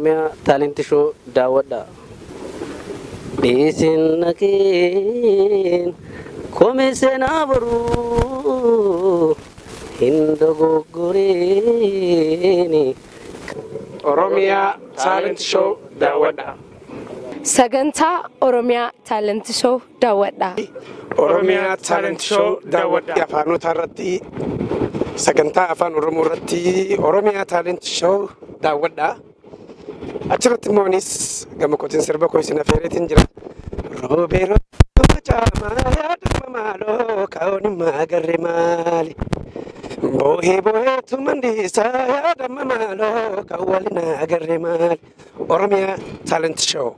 Oromia talent show daawwadha. Dhiisin nakin kome seenaa baruu hin dogoggoreeni. Oromia talent show daawwadha. Sagantaa Oromia talent show daawwadha. Oromia talent show daawwadha. Afaanota irratti sagantaa afaan Oromoo irratti Oromia talent show daawwadha. Achirratti moonis gama kotiin sirba koo isin afeereetiin jira. Roobero chama yaadama maaloo kaoni magarre maali. Bohe tu mandisa yaadama maaloo kawalina agarre maali. Oromia talent show.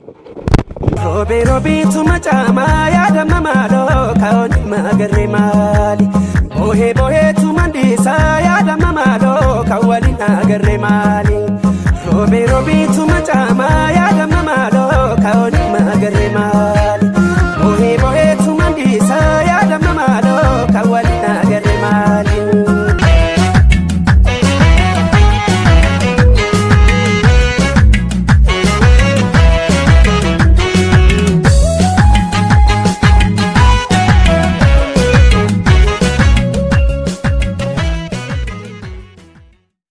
Roobero tu chama yaadama maaloo kaoni magarre maali. Bohe tu mandisa yaadama maaloo kawalina agarre maali. Roobero tu chama yaadama maaloo kaoni magarre maali.